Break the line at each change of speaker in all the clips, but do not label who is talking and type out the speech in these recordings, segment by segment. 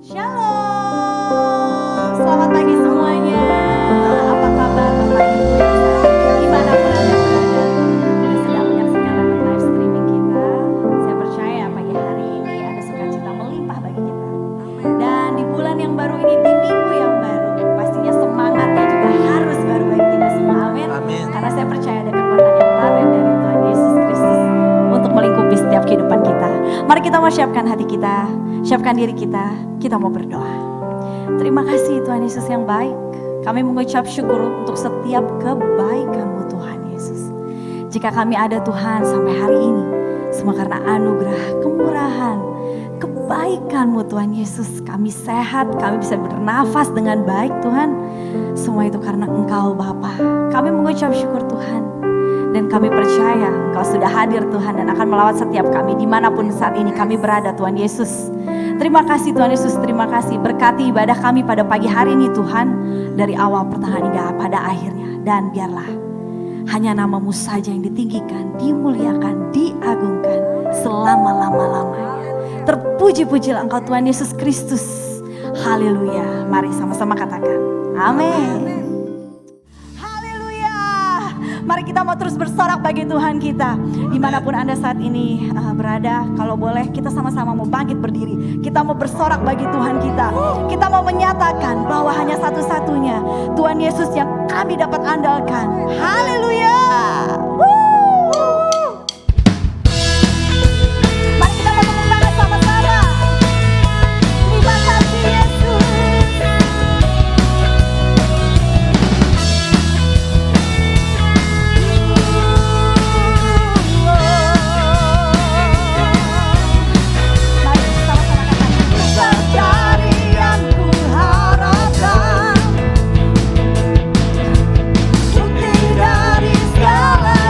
Shalom, selamat pagi semuanya. Apa kabar Bapak Ibu yang dimanapun Anda berada, Anda sedang menyaksikan live streaming kita. Saya percaya pagi hari ini ada sukacita melimpah bagi kita. Dan di bulan yang baru ini, di minggu yang baru, pastinya semangatnya juga harus baru bagi kita semua. Amin.
Amin.
Karena saya percaya ada kekuatan yang baru dari Tuhan Yesus Kristus untuk melingkupi setiap kehidupan kita. Mari kita mau siapkan hati kita, siapkan diri kita mau berdoa. Terima kasih Tuhan Yesus yang baik. Kami mengucap syukur untuk setiap kebaikan-Mu Tuhan Yesus. Jika kami ada Tuhan sampai hari ini, semua karena anugerah, kemurahan, kebaikan-Mu Tuhan Yesus. Kami sehat, kami bisa bernafas dengan baik Tuhan. Semua itu karena Engkau Bapa. Kami mengucap syukur Tuhan. Dan kami percaya Engkau sudah hadir Tuhan dan akan melawat setiap kami dimanapun saat ini kami berada Tuhan Yesus. Terima kasih Tuhan Yesus, terima kasih. Berkati ibadah kami pada pagi hari ini Tuhan. Dari awal pertengahan hingga pada akhirnya. Dan biarlah hanya nama-Mu saja yang ditinggikan, dimuliakan, diagungkan selama-lama-lamanya. Terpuji-pujilah Engkau Tuhan Yesus Kristus. Haleluya. Mari sama-sama katakan amin. Mari kita mau terus bersorak bagi Tuhan kita. Dimanapun Anda saat ini berada, kalau boleh kita sama-sama mau bangkit berdiri. Kita mau bersorak bagi Tuhan kita. Kita mau menyatakan bahwa hanya satu-satunya Tuhan Yesus yang kami dapat andalkan. Haleluya. Mari kita mau tepuk tangan sama-sama. Terima kasih Yesus. Bukti dari segala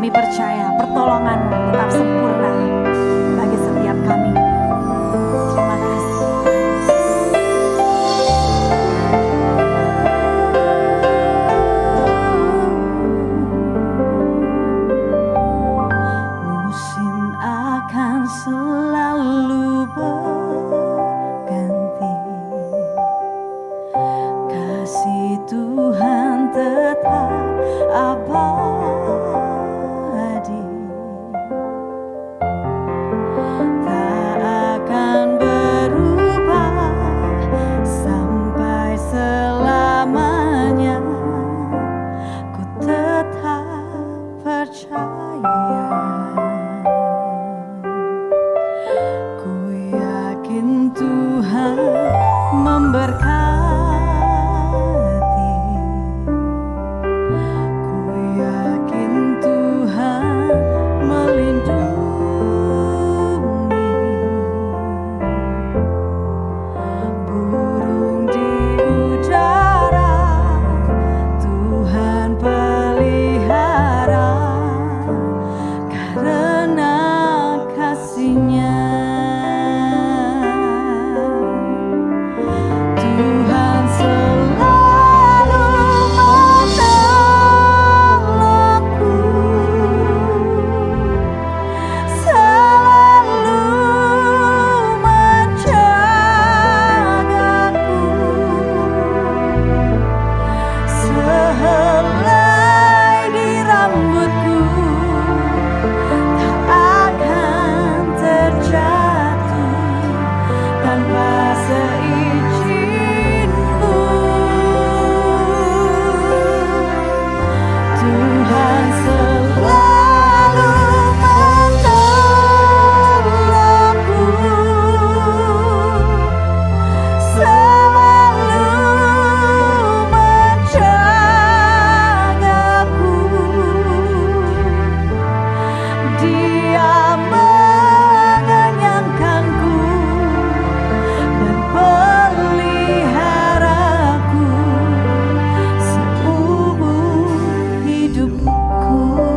Kami percaya pertolongan-Mu tetap sempurna bagi setiap kami. Terima kasih musim akan selalu berganti, kasih Tuhan tetap abadi, tak akan berubah sampai selamanya. Ku tetap percaya, ku yakin Tuhan memberkati, ku yakin Tuhan melindungi. Burung di udara Tuhan pelihara karena kasih-Nya. Tuhan selalu menolongku, selalu menjagaku. Sehelai di rambutku tak akan terjatuh tanpa seizin-Mu. Tuhan selalu menolongku, selalu menjagaku. Dia mengenyangkanku dan peliharaku seumur hidupku.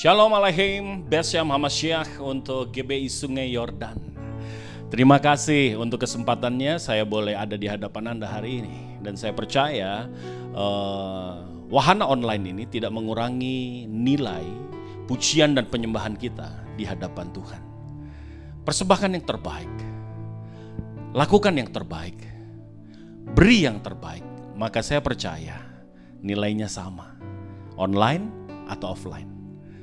Shalom Aleichem, Besyam Hamasyah untuk GBI Sungai Yordan. Terima kasih untuk kesempatannya saya boleh ada di hadapan Anda hari ini. Dan saya percaya wahana online ini tidak mengurangi nilai pujian dan penyembahan kita di hadapan Tuhan. Persembahkan yang terbaik, lakukan yang terbaik, beri yang terbaik, maka saya percaya nilainya sama, online atau offline.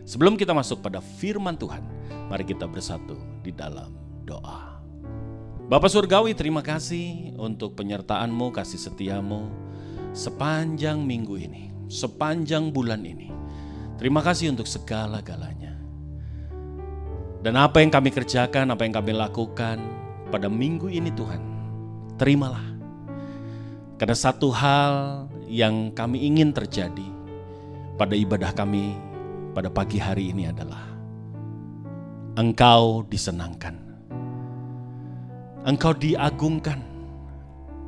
Sebelum kita masuk pada firman Tuhan, mari kita bersatu di dalam doa. Bapa Surgawi, terima kasih untuk penyertaan-Mu, kasih setia-Mu sepanjang minggu ini, sepanjang bulan ini. Terima kasih untuk segala-galanya. Dan apa yang kami kerjakan, apa yang kami lakukan pada minggu ini Tuhan, terimalah. Karena satu hal yang kami ingin terjadi pada ibadah kami pada pagi hari ini adalah Engkau disenangkan, Engkau diagungkan,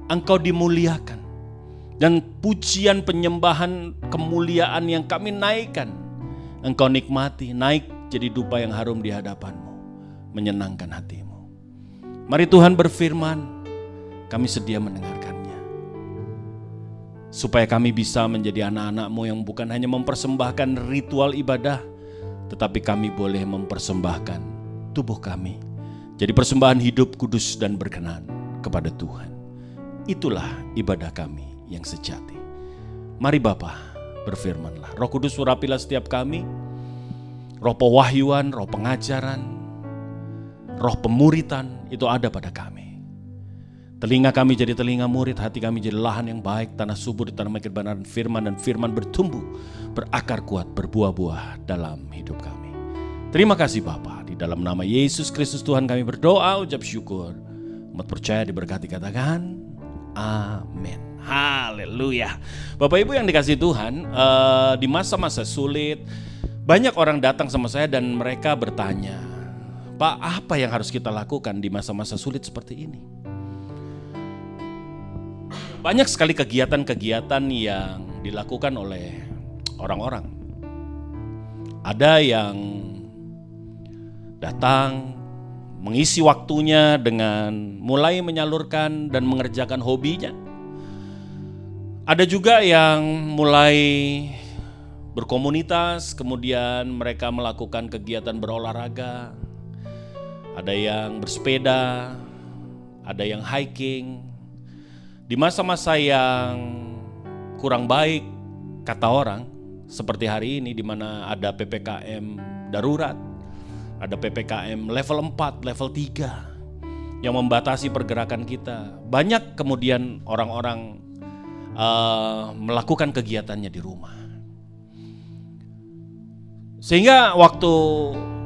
Engkau dimuliakan, dan pujian penyembahan kemuliaan yang kami naikkan Engkau nikmati, naik jadi dupa yang harum di hadapan-Mu, menyenangkan hati-Mu. Mari Tuhan berfirman, kami sedia mendengarkannya, supaya kami bisa menjadi anak-anak-Mu yang bukan hanya mempersembahkan ritual ibadah, tetapi kami boleh mempersembahkan tubuh kami jadi persembahan hidup, kudus dan berkenan kepada Tuhan. Itulah ibadah kami yang sejati. Mari Bapa, berfirmanlah. Roh Kudus urapilah setiap kami, roh pewahyuan, roh pengajaran, roh pemuritan itu ada pada kami. Telinga kami jadi telinga murid, hati kami jadi lahan yang baik, tanah subur ditanami kebenaran firman, dan firman bertumbuh, berakar kuat, berbuah-buah dalam hidup kami. Terima kasih Bapa, di dalam nama Yesus Kristus Tuhan kami berdoa, ucap syukur. Umat percaya diberkati katakan, amin. Haleluya. Bapak Ibu yang dikasih Tuhan, di masa-masa sulit, banyak orang datang sama saya dan mereka bertanya, Pak, apa yang harus kita lakukan di masa-masa sulit seperti ini? Banyak sekali kegiatan-kegiatan yang dilakukan oleh orang-orang. Ada yang datang mengisi waktunya dengan mulai menyalurkan dan mengerjakan hobinya. Ada juga yang mulai berkomunitas, kemudian mereka melakukan kegiatan berolahraga. Ada yang bersepeda, ada yang hiking. Di masa-masa yang kurang baik, kata orang, seperti hari ini di mana ada PPKM darurat, ada PPKM level 4, level 3 yang membatasi pergerakan kita. Banyak kemudian orang-orang melakukan kegiatannya di rumah. Sehingga waktu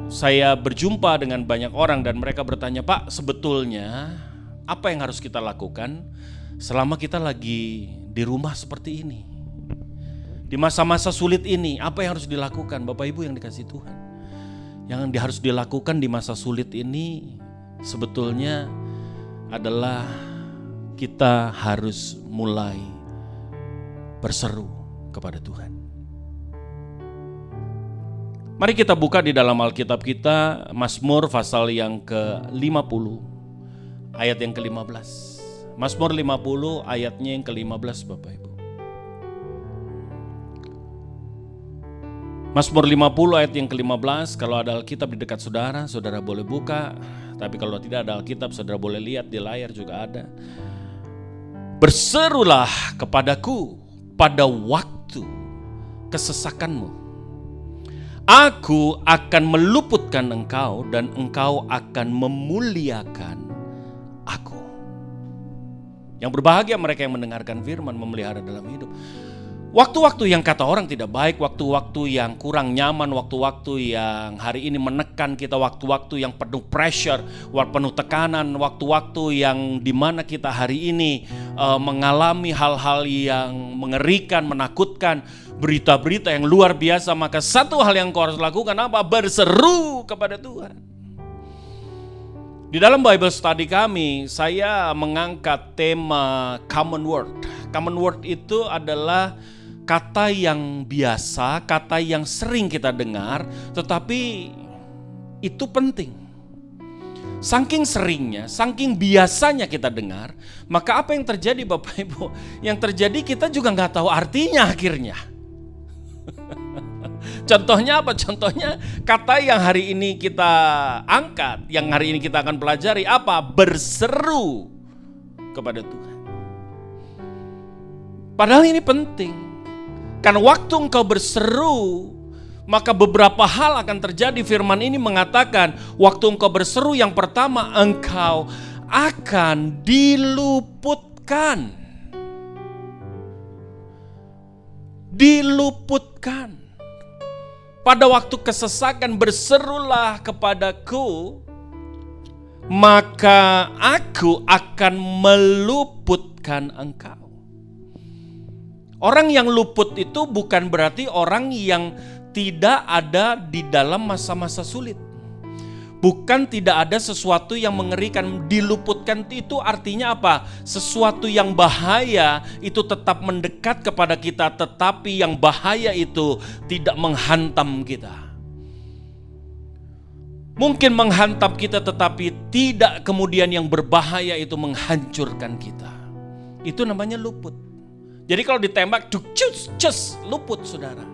saya berjumpa dengan banyak orang dan mereka bertanya, Pak, sebetulnya apa yang harus kita lakukan selama kita lagi di rumah seperti ini, di masa-masa sulit ini, apa yang harus dilakukan? Bapak Ibu yang dikasih Tuhan, yang harus dilakukan di masa sulit ini sebetulnya adalah kita harus mulai berseru kepada Tuhan. Mari kita buka di dalam Alkitab kita, Mazmur pasal yang ke-50 ayat yang ke-15. Mazmur 50 ayatnya yang ke-15 Bapak Ibu. Mazmur 50 ayat yang ke-15, kalau ada Alkitab di dekat saudara, saudara boleh buka. Tapi kalau tidak ada Alkitab, saudara boleh lihat di layar juga ada. Berserulah kepadaku pada waktu kesesakanmu. Aku akan meluputkan engkau dan engkau akan memuliakan aku. Yang berbahagia mereka yang mendengarkan firman, memelihara dalam hidup. Waktu-waktu yang kata orang tidak baik, waktu-waktu yang kurang nyaman, waktu-waktu yang hari ini menekan kita, waktu-waktu yang penuh pressure, penuh tekanan, waktu-waktu yang dimana kita hari ini mengalami hal-hal yang mengerikan, menakutkan, berita-berita yang luar biasa, maka satu hal yang kau harus lakukan apa? Berseru kepada Tuhan. Di dalam Bible study kami, saya mengangkat tema common word. Common word itu adalah kata yang biasa, kata yang sering kita dengar, tetapi itu penting. Saking seringnya, saking biasanya kita dengar, maka apa yang terjadi Bapak Ibu? Yang terjadi kita juga nggak tahu artinya akhirnya. Contohnya apa? Contohnya kata yang hari ini kita angkat, yang hari ini kita akan pelajari apa? Berseru kepada Tuhan. Padahal ini penting. Karena waktu engkau berseru, maka beberapa hal akan terjadi. Firman ini mengatakan, waktu engkau berseru yang pertama, engkau akan diluputkan. Diluputkan. Pada waktu kesesakan berserulah kepadaku, maka aku akan meluputkan engkau. Orang yang luput itu bukan berarti orang yang tidak ada di dalam masa-masa sulit. Bukan tidak ada sesuatu yang mengerikan. Diluputkan itu artinya apa? Sesuatu yang bahaya itu tetap mendekat kepada kita, tetapi yang bahaya itu tidak menghantam kita. Mungkin menghantam kita, tetapi tidak kemudian yang berbahaya itu menghancurkan kita. Itu namanya luput. Jadi kalau ditembak, cus, luput saudara.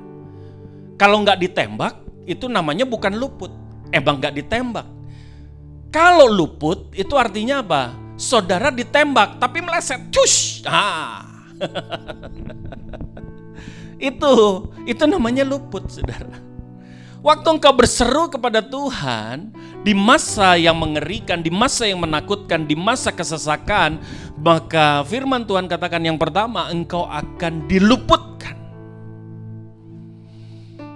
Kalau nggak ditembak, itu namanya bukan luput. Emang nggak ditembak. Kalau luput, itu artinya apa? Saudara ditembak, tapi meleset, cus. Itu namanya luput saudara. Waktu engkau berseru kepada Tuhan, di masa yang mengerikan, di masa yang menakutkan, di masa kesesakan, maka firman Tuhan katakan yang pertama, engkau akan diluputkan.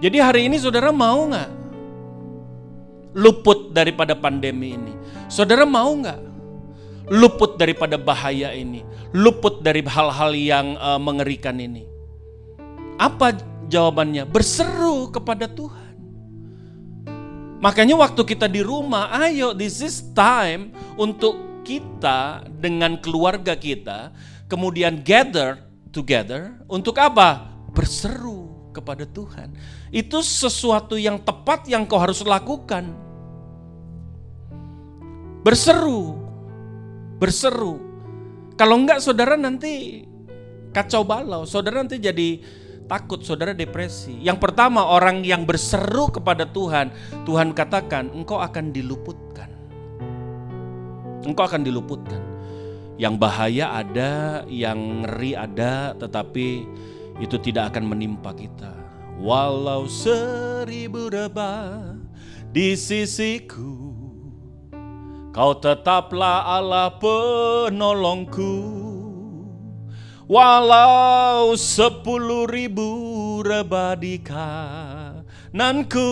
Jadi hari ini saudara mau gak luput daripada pandemi ini? Saudara mau gak luput daripada bahaya ini? Luput dari hal-hal yang mengerikan ini? Apa jawabannya? Berseru kepada Tuhan. Makanya waktu kita di rumah, ayo this is time untuk kita dengan keluarga kita kemudian gather together untuk apa? Berseru kepada Tuhan. Itu sesuatu yang tepat yang kau harus lakukan. Berseru. Kalau enggak saudara nanti kacau balau, saudara nanti jadi takut, saudara depresi. Yang pertama, orang yang berseru kepada Tuhan, Tuhan katakan, engkau akan diluputkan. Engkau akan diluputkan. Yang bahaya ada, yang ngeri ada, tetapi itu tidak akan menimpa kita. Walau 1000 rebah di sisiku, kau tetaplah Allah penolongku. Walau 10.000 rebah di kananku,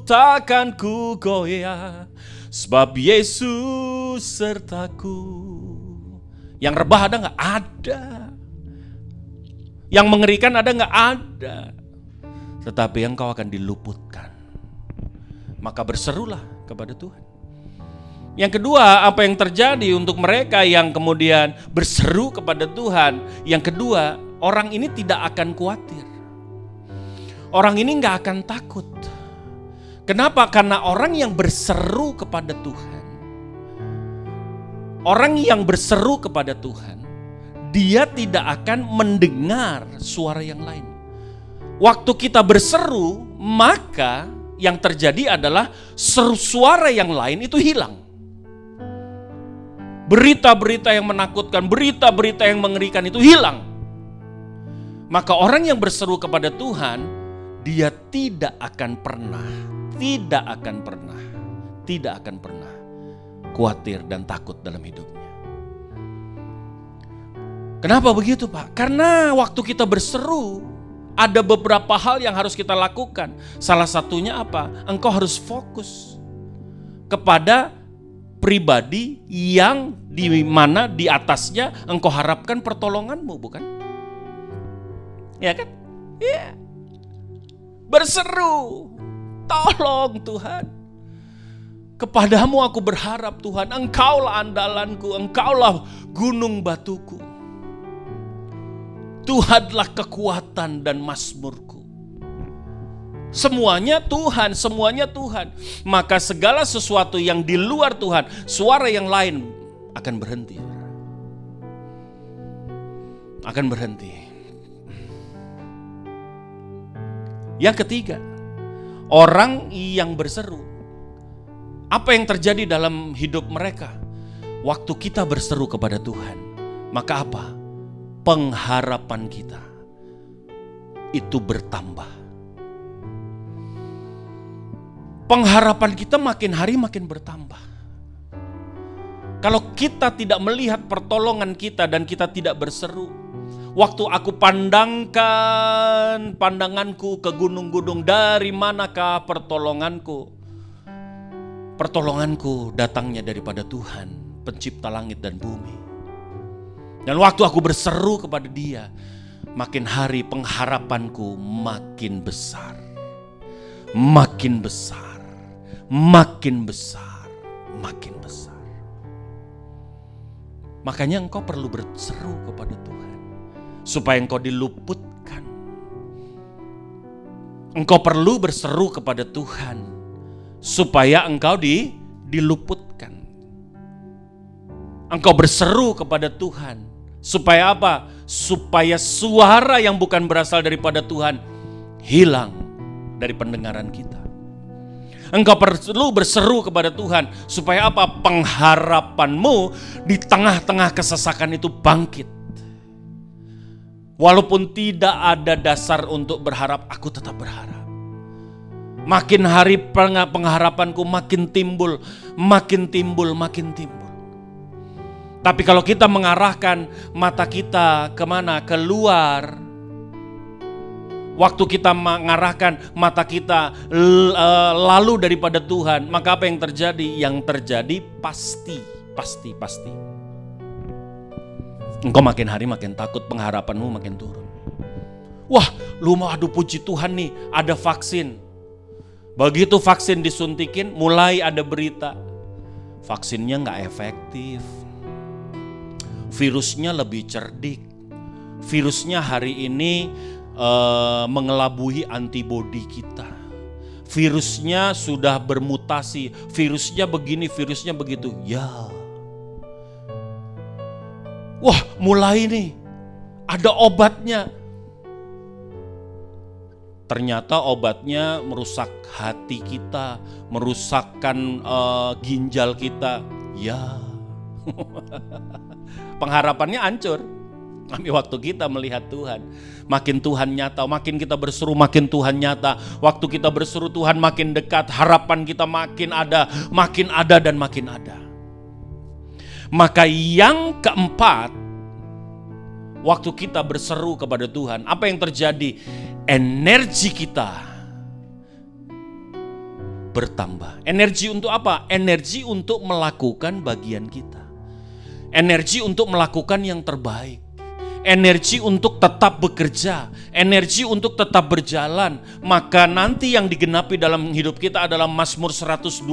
takkan ku goyah, sebab Yesus sertaku. Yang rebah ada gak? Ada. Yang mengerikan ada gak? Ada. Tetapi engkau akan diluputkan. Maka berserulah kepada Tuhan. Yang kedua, apa yang terjadi untuk mereka yang kemudian berseru kepada Tuhan? Yang kedua, orang ini tidak akan khawatir. Orang ini gak akan takut. Kenapa? Karena orang yang berseru kepada Tuhan, orang yang berseru kepada Tuhan, dia tidak akan mendengar suara yang lain. Waktu kita berseru, maka yang terjadi adalah suara yang lain itu hilang. Berita-berita yang menakutkan, berita-berita yang mengerikan itu hilang. Maka orang yang berseru kepada Tuhan, dia tidak akan pernah khawatir dan takut dalam hidupnya. Kenapa begitu, Pak? Karena waktu kita berseru, ada beberapa hal yang harus kita lakukan. Salah satunya apa? Engkau harus fokus kepada pribadi yang di mana di atasnya engkau harapkan pertolonganmu, bukan? Ya kan? Iya. Berseru, tolong Tuhan. Kepadamu aku berharap Tuhan, engkaulah andalanku, engkaulah gunung batuku. Tuhanlah kekuatan dan mazmurku. Semuanya Tuhan, semuanya Tuhan. Maka segala sesuatu yang di luar Tuhan, suara yang lain akan berhenti. Akan berhenti. Yang ketiga, orang yang berseru. Apa yang terjadi dalam hidup mereka? Waktu kita berseru kepada Tuhan, maka apa? Pengharapan kita itu bertambah. Pengharapan kita makin hari makin bertambah. Kalau kita tidak melihat pertolongan kita dan kita tidak berseru, waktu aku pandangkan pandanganku ke gunung-gunung, dari manakah pertolonganku? Pertolonganku datangnya daripada Tuhan, pencipta langit dan bumi. Dan waktu aku berseru kepada Dia, makin hari pengharapanku makin besar. Makin besar. Makin besar, makin besar. Makanya engkau perlu berseru kepada Tuhan, supaya engkau diluputkan. Engkau perlu berseru kepada Tuhan, supaya engkau diluputkan. Engkau berseru kepada Tuhan, supaya apa? Supaya suara yang bukan berasal daripada Tuhan hilang dari pendengaran kita. Engkau perlu berseru kepada Tuhan supaya apa? Pengharapanmu di tengah-tengah kesesakan itu bangkit. Walaupun tidak ada dasar untuk berharap, aku tetap berharap. Makin hari pengharapanku makin timbul, makin timbul, makin timbul. Tapi kalau kita mengarahkan mata kita kemana? Keluar. Waktu kita mengarahkan mata kita lalu daripada Tuhan, maka apa yang terjadi? Yang terjadi pasti. Engkau makin hari makin takut, pengharapanmu makin turun. Wah, lu mau aduh puji Tuhan nih, ada vaksin. Begitu vaksin disuntikin, mulai ada berita. Vaksinnya gak efektif. Virusnya lebih cerdik. Virusnya hari ini mengelabui antibodi kita. Virusnya sudah bermutasi, virusnya begini, virusnya begitu. Ya. Wah, mulai nih ada obatnya. Ternyata obatnya merusak hati kita, merusakkan ginjal kita. Ya. Pengharapannya hancur. Tapi waktu kita melihat Tuhan, makin Tuhan nyata, makin kita berseru makin Tuhan nyata. Waktu kita berseru Tuhan makin dekat, harapan kita makin ada dan makin ada. Maka yang keempat, waktu kita berseru kepada Tuhan, apa yang terjadi? Energi kita bertambah. Energi untuk apa? Energi untuk melakukan bagian kita. Energi untuk melakukan yang terbaik. Energi untuk tetap bekerja, energi untuk tetap berjalan. Maka nanti yang digenapi dalam hidup kita adalah Mazmur 126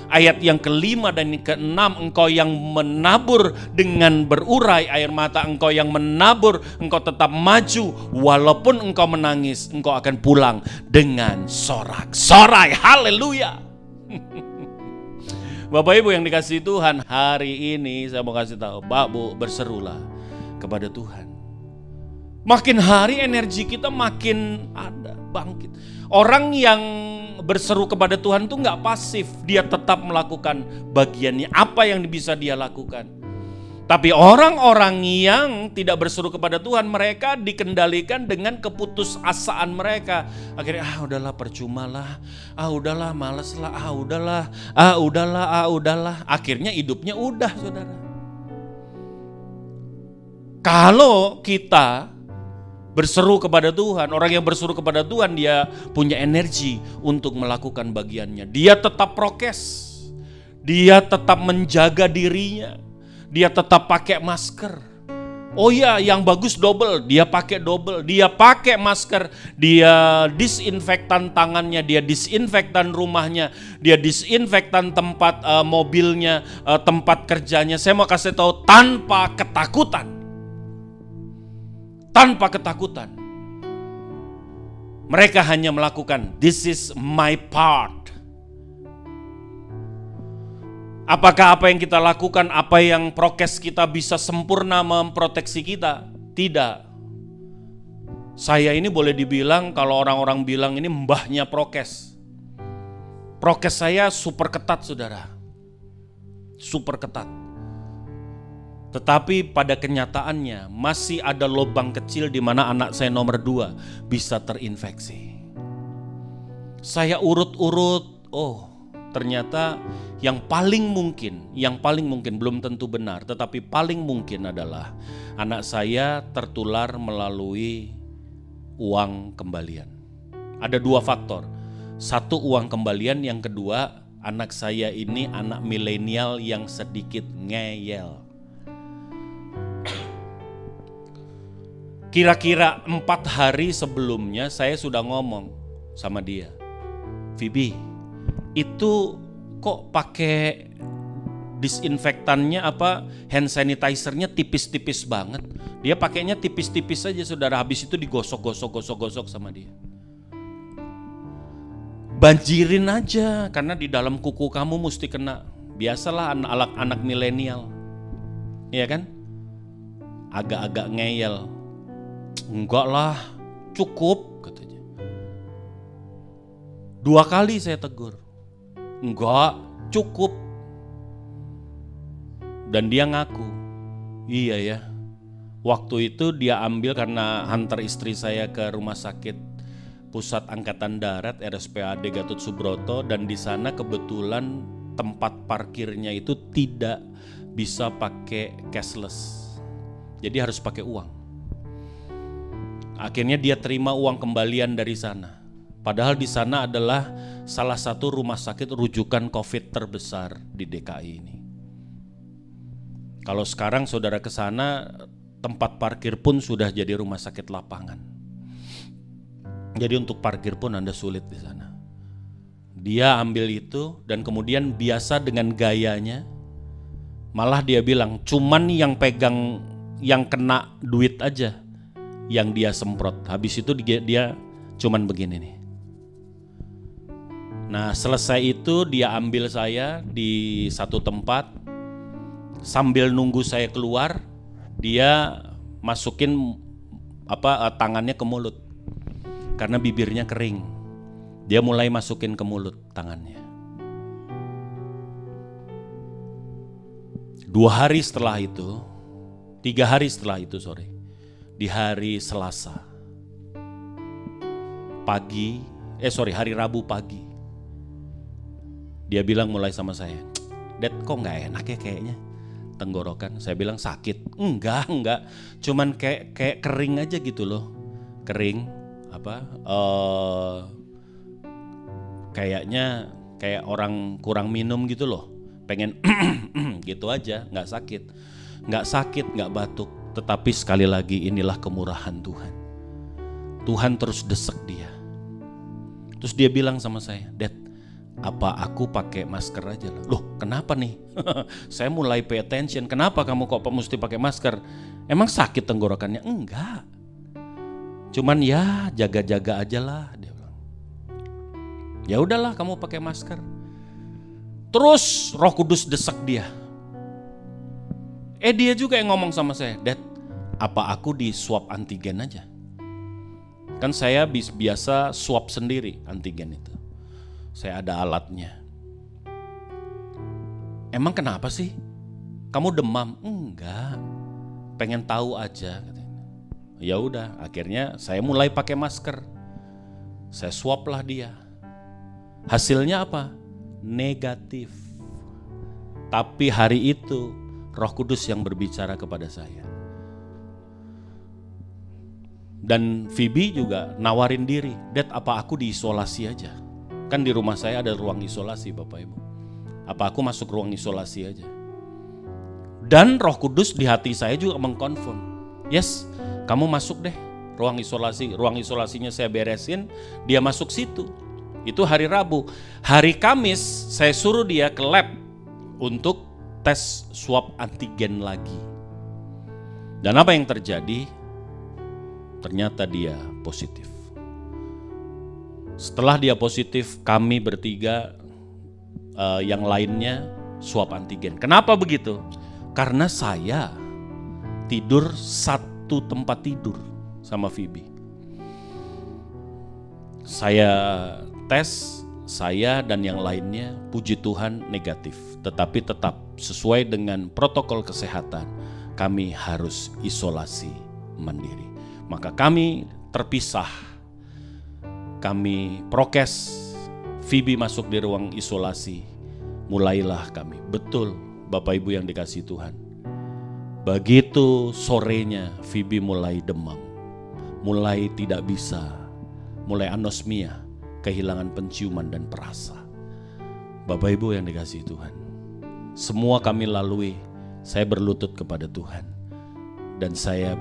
ayat yang kelima dan yang keenam. Engkau yang menabur dengan berurai air mata, engkau yang menabur, engkau tetap maju. Walaupun engkau menangis, engkau akan pulang dengan sorak-sorai. Haleluya. Bapak Ibu yang dikasihi Tuhan, hari ini saya mau kasih tahu, Pak Bu, berserulah kepada Tuhan. Makin hari energi kita makin ada, bangkit. Orang yang berseru kepada Tuhan itu gak pasif, dia tetap melakukan bagiannya, apa yang bisa dia lakukan. Tapi orang-orang yang tidak berseru kepada Tuhan, mereka dikendalikan dengan keputusasaan mereka. Akhirnya udahlah, percuma lah, udahlah, males lah, udahlah. Akhirnya hidupnya udah, saudara. Kalau kita berseru kepada Tuhan, orang yang berseru kepada Tuhan, dia punya energi untuk melakukan bagiannya. Dia tetap prokes, dia tetap menjaga dirinya, dia tetap pakai masker. Oh ya, yang bagus double, dia pakai double, dia pakai masker, dia disinfektan tangannya, dia disinfektan rumahnya, dia disinfektan tempat mobilnya, tempat kerjanya. Saya mau kasih tahu, tanpa ketakutan. tanpa ketakutan. Mereka hanya melakukan, this is my part. Apakah apa yang kita lakukan, apa yang prokes kita bisa sempurna memproteksi kita? Tidak. Saya ini boleh dibilang, kalau orang-orang bilang ini mbahnya prokes. Prokes saya super ketat, saudara. Super ketat. Tetapi pada kenyataannya masih ada lubang kecil di mana anak saya nomor 2 bisa terinfeksi. Saya urut-urut, ternyata yang paling mungkin belum tentu benar, tetapi paling mungkin adalah anak saya tertular melalui uang kembalian. Ada 2 faktor. 1, uang kembalian, yang kedua, anak saya ini anak milenial yang sedikit ngeyel. Kira-kira 4 hari sebelumnya saya sudah ngomong sama dia, Phoebe, itu kok pakai disinfektannya hand sanitizer-nya tipis-tipis banget. Dia pakainya tipis-tipis saja, saudara. Habis itu digosok sama dia. Banjirin aja, karena di dalam kuku kamu mesti kena. Biasalah anak milenial, iya kan? Agak-agak ngeyel. Enggak lah, cukup katanya. 2 kali saya tegur. Enggak, cukup. Dan dia ngaku, iya ya. Waktu itu dia ambil karena hantar istri saya ke rumah sakit Pusat Angkatan Darat RSPAD Gatot Subroto, dan di sana kebetulan tempat parkirnya itu tidak bisa pakai cashless. Jadi harus pakai uang. Akhirnya dia terima uang kembalian dari sana. Padahal di sana adalah salah satu rumah sakit rujukan COVID terbesar di DKI ini. Kalau sekarang saudara ke sana, tempat parkir pun sudah jadi rumah sakit lapangan. Jadi untuk parkir pun Anda sulit di sana. Dia ambil itu dan kemudian biasa dengan gayanya, malah dia bilang cuman yang pegang, yang kena duit aja yang dia semprot. Habis itu dia cuman begini nih. Nah, selesai itu dia ambil saya di satu tempat. Sambil nunggu saya keluar, dia masukin tangannya ke mulut. Karena bibirnya kering. Dia mulai masukin ke mulut tangannya. 3 hari setelah itu, di hari Selasa pagi, hari Rabu pagi, dia bilang mulai sama saya, Dad, kok gak enak ya kayaknya tenggorokan. Saya bilang sakit. Enggak, cuman kayak kering aja gitu loh. Kering, kayaknya kayak orang kurang minum gitu loh. Pengen gitu aja, gak sakit, gak batuk. Tetapi sekali lagi inilah kemurahan Tuhan. Tuhan terus desek dia. Terus dia bilang sama saya, Dad, apa aku pakai masker aja lah? Loh, kenapa nih? Saya mulai pay attention. Kenapa kamu kok mesti pakai masker? Emang sakit tenggorokannya? Enggak. Cuman ya jaga-jaga aja lah, dia bilang. Ya udahlah, kamu pakai masker. Terus Roh Kudus desek dia. Dia juga yang ngomong sama saya, Dad, apa aku di swab antigen aja? Kan saya biasa swab sendiri antigen itu. Saya ada alatnya. Emang kenapa sih? Kamu demam? Enggak. Pengen tahu aja. Ya udah, akhirnya saya mulai pakai masker. Saya swab lah dia. Hasilnya apa? Negatif. Tapi hari itu Roh Kudus yang berbicara kepada saya. Dan Phoebe juga nawarin diri, Dad, apa aku diisolasi aja? Kan di rumah saya ada ruang isolasi, Bapak Ibu. Apa aku masuk ruang isolasi aja? Dan Roh Kudus di hati saya juga mengkonfirm, yes, kamu masuk deh ruang isolasi. Ruang isolasinya saya beresin, dia masuk situ. Itu hari Rabu. Hari Kamis saya suruh dia ke lab untuk tes swab antigen lagi. Dan apa yang terjadi? Ternyata dia positif. Setelah dia positif, kami bertiga yang lainnya swab antigen. Kenapa begitu? Karena saya tidur satu tempat tidur sama Phoebe. Saya tes, saya dan yang lainnya puji Tuhan negatif. Tetapi tetap sesuai dengan protokol kesehatan, kami harus isolasi mandiri. Maka kami terpisah, kami prokes, Phoebe masuk di ruang isolasi, mulailah kami. Betul Bapak Ibu yang dikasihi Tuhan, begitu sorenya Phoebe mulai demam, mulai tidak bisa, mulai anosmia, kehilangan penciuman dan perasa. Bapak Ibu yang dikasihi Tuhan, semua kami lalui, saya berlutut kepada Tuhan dan saya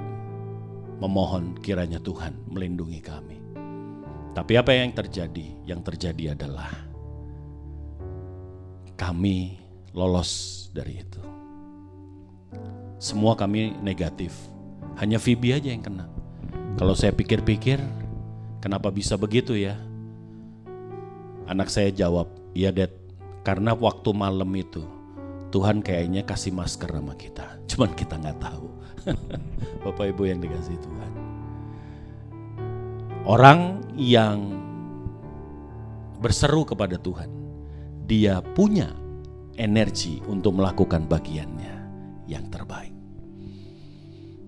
memohon kiranya Tuhan melindungi kami. Tapi apa yang terjadi? Yang terjadi adalah kami lolos dari itu. Semua kami negatif, hanya Phoebe aja yang kena. Kalau saya pikir-pikir, kenapa bisa begitu ya? Anak saya jawab, iya Dad, karena waktu malam itu Tuhan kayaknya kasih masker sama kita, cuman kita nggak tahu. Bapak Ibu yang dikasihi Tuhan, orang yang berseru kepada Tuhan, dia punya energi untuk melakukan bagiannya yang terbaik.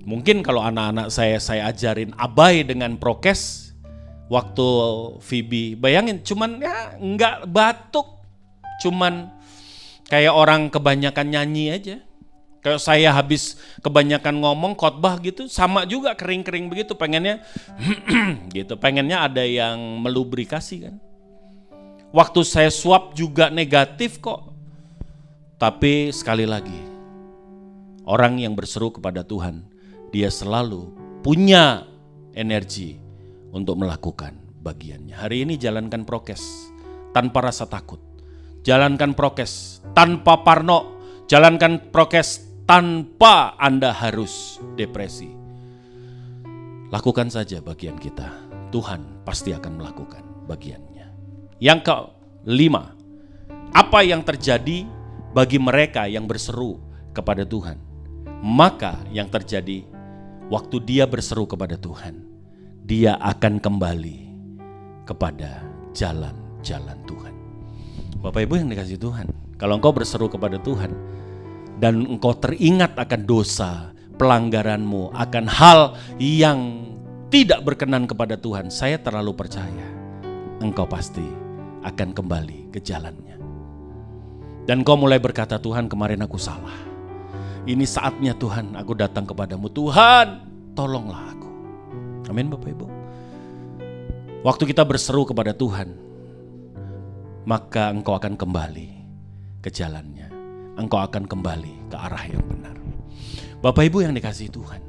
Mungkin kalau anak-anak saya ajarin abai dengan prokes, waktu Phoebe, bayangin cuman ya nggak batuk, cuman kayak orang kebanyakan nyanyi aja. Kayak saya habis kebanyakan ngomong khotbah gitu, sama juga kering-kering begitu, pengennya gitu, pengennya ada yang melubrikasi kan. Waktu saya swab juga negatif kok. Tapi sekali lagi, orang yang berseru kepada Tuhan, dia selalu punya energi untuk melakukan bagiannya. Hari ini jalankan prokes tanpa rasa takut. Jalankan prokes tanpa parno. Jalankan prokes tanpa Anda harus depresi. Lakukan saja bagian kita. Tuhan pasti akan melakukan bagiannya. Yang kelima, apa yang terjadi bagi mereka yang berseru kepada Tuhan? Maka yang terjadi waktu dia berseru kepada Tuhan, dia akan kembali kepada jalan-jalan Tuhan. Bapak Ibu yang dikasihi Tuhan, kalau engkau berseru kepada Tuhan dan engkau teringat akan dosa, pelanggaranmu, akan hal yang tidak berkenan kepada Tuhan, saya terlalu percaya engkau pasti akan kembali ke jalannya. Dan engkau mulai berkata, Tuhan kemarin aku salah. Ini saatnya Tuhan aku datang kepadamu. Tuhan tolonglah aku. Amin Bapak Ibu. Waktu kita berseru kepada Tuhan, maka engkau akan kembali ke jalannya. Engkau akan kembali ke arah yang benar. Bapak Ibu yang dikasihi Tuhan,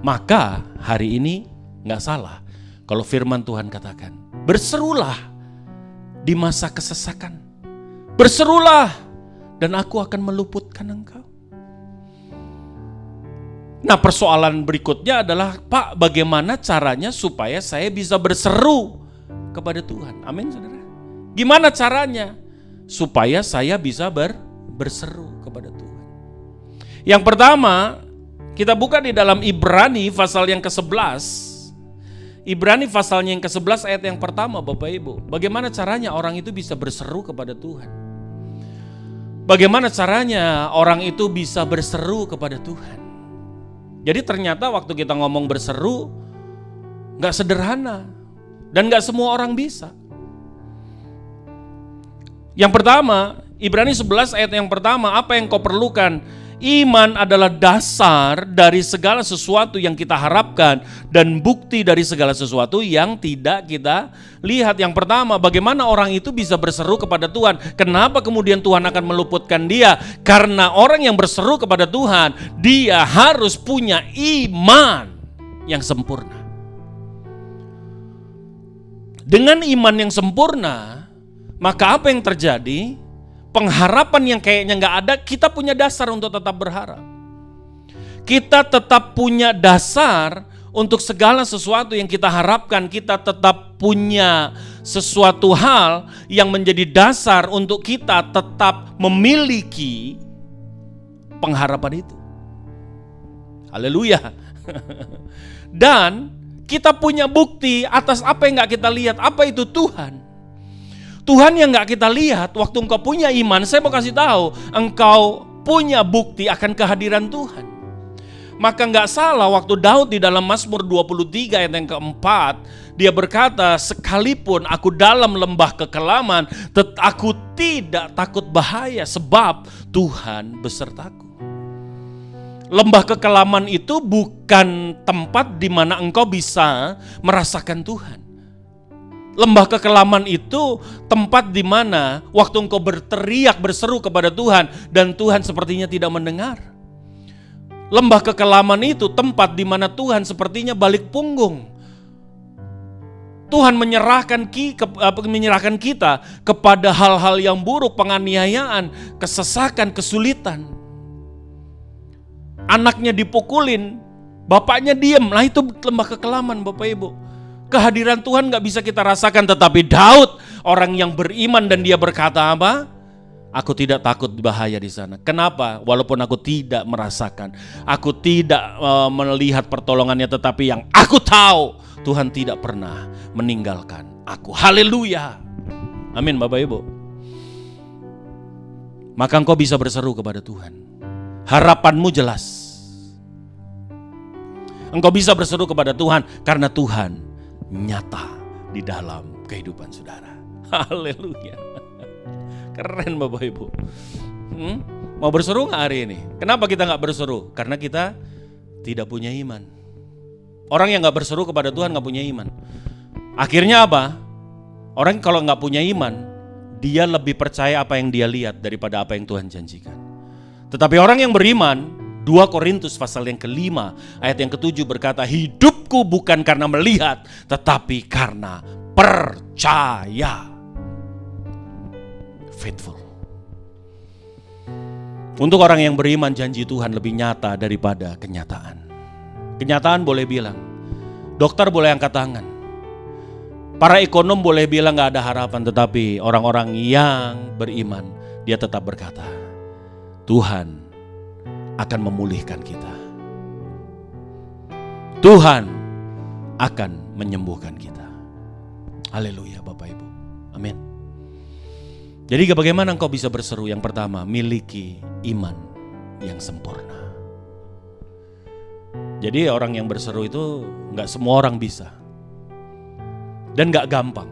maka hari ini gak salah kalau firman Tuhan katakan, berserulah di masa kesesakan. Berserulah dan aku akan meluputkan engkau. Nah persoalan berikutnya adalah, Pak bagaimana caranya supaya saya bisa berseru kepada Tuhan? Amin saudara. Gimana caranya supaya saya bisa berseru kepada Tuhan? Yang pertama, kita buka di dalam Ibrani pasal yang ke-11. Ibrani pasalnya yang ke-11 ayat yang pertama Bapak Ibu. Bagaimana caranya orang itu bisa berseru kepada Tuhan? Bagaimana caranya orang itu bisa berseru kepada Tuhan? Jadi ternyata waktu kita ngomong berseru, gak sederhana. Dan gak semua orang bisa. Yang pertama, Ibrani 11 ayat yang pertama, apa yang kau perlukan? Iman adalah dasar dari segala sesuatu yang kita harapkan dan bukti dari segala sesuatu yang tidak kita lihat. Yang pertama, bagaimana orang itu bisa berseru kepada Tuhan? Kenapa kemudian Tuhan akan meluputkan dia? Karena orang yang berseru kepada Tuhan, dia harus punya iman yang sempurna. Dengan iman yang sempurna, maka apa yang terjadi? Pengharapan yang kayaknya gak ada, kita punya dasar untuk tetap berharap. Kita tetap punya dasar Untuk segala sesuatu yang kita harapkan, kita tetap punya sesuatu hal yang menjadi dasar untuk kita tetap memiliki pengharapan itu. Haleluya. Dan kita punya bukti atas apa yang gak kita lihat. Apa itu Tuhan? Tuhan yang gak kita lihat, waktu engkau punya iman, saya mau kasih tahu, engkau punya bukti akan kehadiran Tuhan. Maka gak salah waktu Daud di dalam Mazmur 23 ayat yang keempat, dia berkata, sekalipun aku dalam lembah kekelaman, aku tidak takut bahaya sebab Tuhan besertaku. Lembah kekelaman itu bukan tempat di mana engkau bisa merasakan Tuhan. Lembah kekelaman itu tempat di mana waktu engkau berteriak, berseru kepada Tuhan dan Tuhan sepertinya tidak mendengar. Lembah kekelaman itu tempat di mana Tuhan sepertinya balik punggung. Tuhan menyerahkan kita kepada hal-hal yang buruk, penganiayaan, kesesakan, kesulitan. Anaknya dipukulin, bapaknya diem. Nah itu lembah kekelaman Bapak Ibu. Kehadiran Tuhan gak bisa kita rasakan. Tetapi Daud, orang yang beriman, dan dia berkata apa? Aku tidak takut bahaya di sana. Kenapa? Walaupun aku tidak merasakan, aku tidak melihat pertolongannya, tetapi yang aku tahu, Tuhan tidak pernah meninggalkan aku. Haleluya. Amin Bapak Ibu. Maka engkau bisa berseru kepada Tuhan. Harapanmu jelas. Engkau bisa berseru kepada Tuhan karena Tuhan nyata di dalam kehidupan saudara. Haleluya. Keren Bapak Ibu. Mau berseru gak hari ini? Kenapa kita gak berseru? Karena kita tidak punya iman. Orang yang gak berseru kepada Tuhan gak punya iman. Akhirnya apa? Orang kalau gak punya iman, dia lebih percaya apa yang dia lihat daripada apa yang Tuhan janjikan. Tetapi orang yang beriman, 2 Korintus pasal yang ke-5 ayat yang ke-7 berkata, hidupku bukan karena melihat, tetapi karena percaya. Faithful. Untuk orang yang beriman, janji Tuhan lebih nyata daripada kenyataan. Kenyataan boleh bilang, dokter boleh angkat tangan, para ekonom boleh bilang gak ada harapan, tetapi orang-orang yang beriman, dia tetap berkata, Tuhan akan memulihkan kita. Tuhan akan menyembuhkan kita. Haleluya Bapak Ibu. Amin. Jadi bagaimana engkau bisa berseru? Yang pertama, miliki iman yang sempurna. Jadi orang yang berseru itu gak semua orang bisa. Dan gak gampang.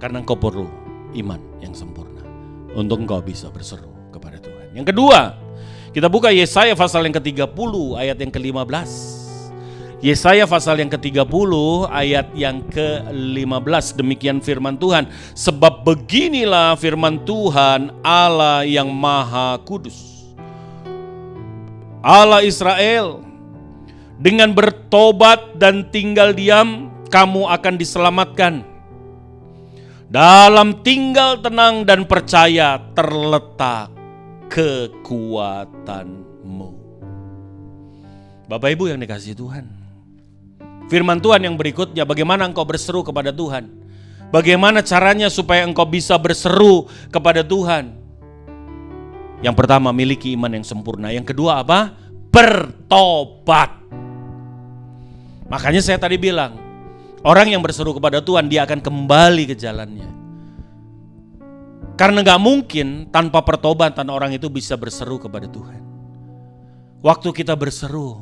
Karena engkau perlu iman yang sempurna untuk engkau bisa berseru kepada Tuhan. Yang kedua, kita buka Yesaya pasal yang ke-30 ayat yang ke-15. Yesaya pasal yang ke-30 ayat yang ke-15, demikian firman Tuhan. Sebab beginilah firman Tuhan Allah yang Maha Kudus, Allah Israel, dengan bertobat dan tinggal diam, kamu akan diselamatkan. Dalam tinggal tenang dan percaya terletak kekuatanmu. Bapak Ibu yang dikasihi Tuhan, firman Tuhan yang berikutnya, bagaimana engkau berseru kepada Tuhan? Bagaimana caranya supaya engkau bisa berseru kepada Tuhan? Yang pertama, miliki iman yang sempurna. Yang kedua apa? Bertobat. Makanya saya tadi bilang, orang yang berseru kepada Tuhan, dia akan kembali ke jalannya. Karena gak mungkin tanpa pertobatan orang itu bisa berseru kepada Tuhan. Waktu kita berseru,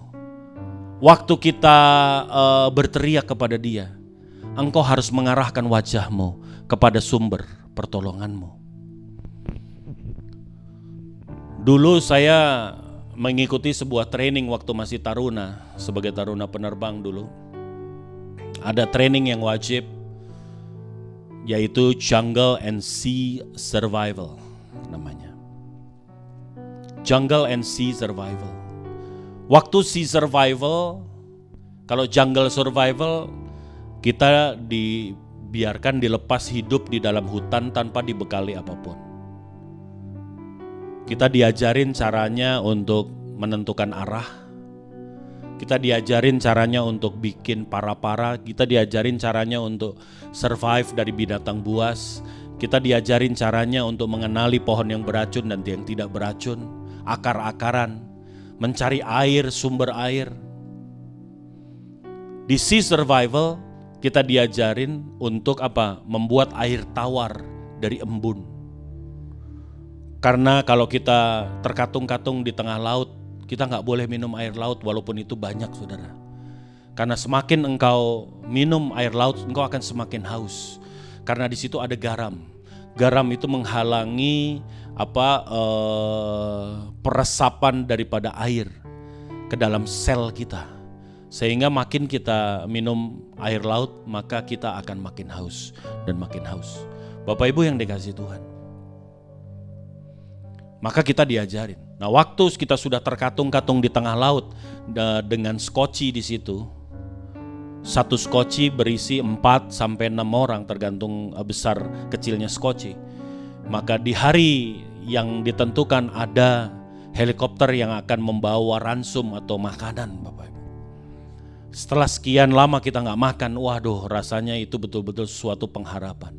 waktu kita berteriak kepada Dia, engkau harus mengarahkan wajahmu kepada sumber pertolonganmu. Dulu saya mengikuti sebuah training waktu masih taruna, sebagai taruna penerbang dulu. Ada training yang wajib, yaitu Jungle and Sea Survival namanya. Jungle and Sea Survival. Waktu Sea Survival, kalau Jungle Survival, kita dibiarkan dilepas hidup di dalam hutan tanpa dibekali apapun. Kita diajarin caranya untuk menentukan arah, Kita diajarin caranya untuk bikin para-para, kita diajarin caranya untuk survive dari binatang buas, kita diajarin caranya untuk mengenali pohon yang beracun dan yang tidak beracun, akar-akaran, mencari air, sumber air. Di sea survival kita diajarin untuk apa? Membuat air tawar dari embun. Karena kalau kita terkatung-katung di tengah laut, kita nggak boleh minum air laut walaupun itu banyak, saudara. Karena semakin engkau minum air laut, engkau akan semakin haus. Karena di situ ada garam. Garam itu menghalangi peresapan daripada air ke dalam sel kita. Sehingga makin kita minum air laut, maka kita akan makin haus dan makin haus. Bapak Ibu yang dikasihi Tuhan, maka kita diajarin. Nah, waktu kita sudah terkatung-katung di tengah laut dengan skoci di situ, satu skoci berisi 4 sampai 6 orang tergantung besar kecilnya skoci. Maka di hari yang ditentukan ada helikopter yang akan membawa ransum atau makanan, Bapak Ibu. Setelah sekian lama kita gak makan, waduh, rasanya itu betul-betul suatu pengharapan.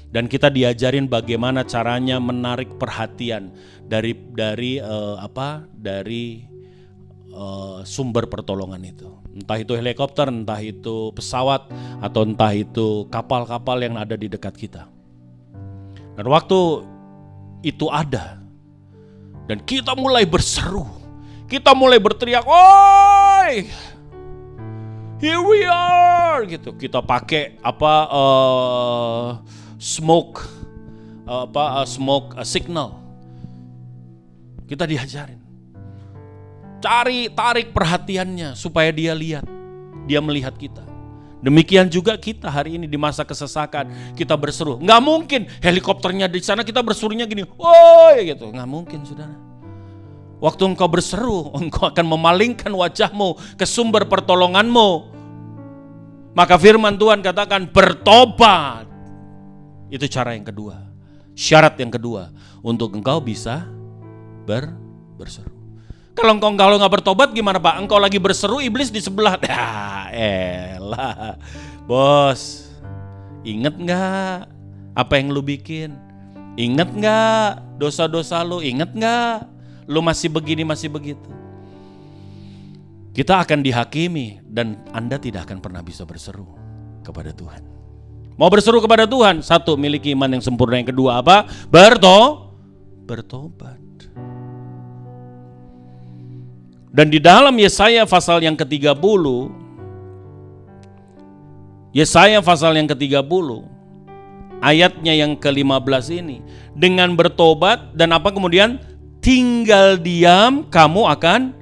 Dan kita diajarin bagaimana caranya menarik perhatian dari sumber pertolongan itu. Entah itu helikopter, entah itu pesawat, atau entah itu kapal-kapal yang ada di dekat kita. Dan waktu itu ada, dan kita mulai berseru, kita mulai berteriak, "Oi! Here we are!" gitu. Kita pakai smoke signal. Kita diajarin. Tarik perhatiannya supaya dia melihat kita. Demikian juga kita hari ini di masa kesesakan, kita berseru. Nggak mungkin helikopternya di sana kita berserunya gini, "Woi!" gitu. Nggak mungkin, saudara. Waktu engkau berseru, engkau akan memalingkan wajahmu ke sumber pertolonganmu. Maka firman Tuhan katakan bertobat. Itu cara yang kedua. Syarat yang kedua untuk engkau bisa berseru. Kalau nggak bertobat gimana, Pak? Engkau lagi berseru, iblis di sebelah. Elah. Bos, inget nggak apa yang lu bikin? Inget nggak dosa-dosa lu? Inget nggak lu masih begini, masih begitu? Kita akan dihakimi dan Anda tidak akan pernah bisa berseru kepada Tuhan. Mau berseru kepada Tuhan, satu, miliki iman yang sempurna. Yang kedua apa? Bertobat. Dan di dalam Yesaya pasal yang ke-30, ayatnya yang ke-15 ini, dengan bertobat dan apa kemudian? Tinggal diam, kamu akan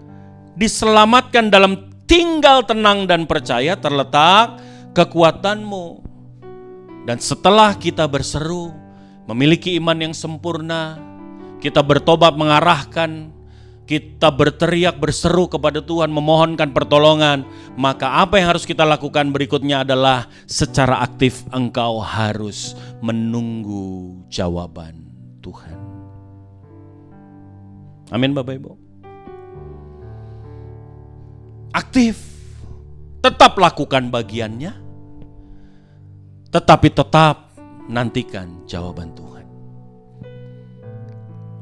diselamatkan. Dalam tinggal tenang dan percaya terletak kekuatanmu. Dan setelah kita berseru, memiliki iman yang sempurna, kita bertobat mengarahkan, kita berteriak berseru kepada Tuhan, memohonkan pertolongan, maka apa yang harus kita lakukan berikutnya adalah secara aktif engkau harus menunggu jawaban Tuhan. Amin, Bapak Ibu. Aktif, tetap lakukan bagiannya, tetapi tetap nantikan jawaban Tuhan.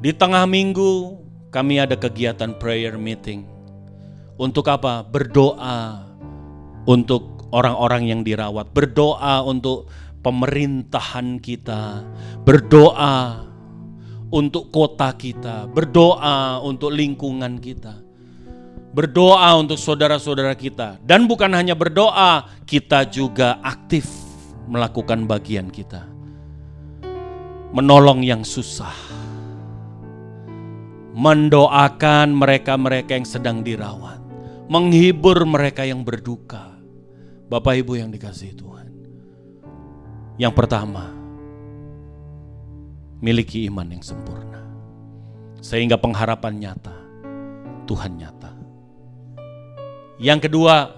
Di tengah minggu kami ada kegiatan prayer meeting. Untuk apa? Berdoa untuk orang-orang yang dirawat, berdoa untuk pemerintahan kita, berdoa untuk kota kita, berdoa untuk lingkungan kita, berdoa untuk saudara-saudara kita. Dan bukan hanya berdoa, kita juga aktif melakukan bagian kita. Menolong yang susah, mendoakan mereka-mereka yang sedang dirawat, menghibur mereka yang berduka. Bapak Ibu yang dikasihi Tuhan, yang pertama, miliki iman yang sempurna, sehingga pengharapan nyata, Tuhan nyata. Yang kedua,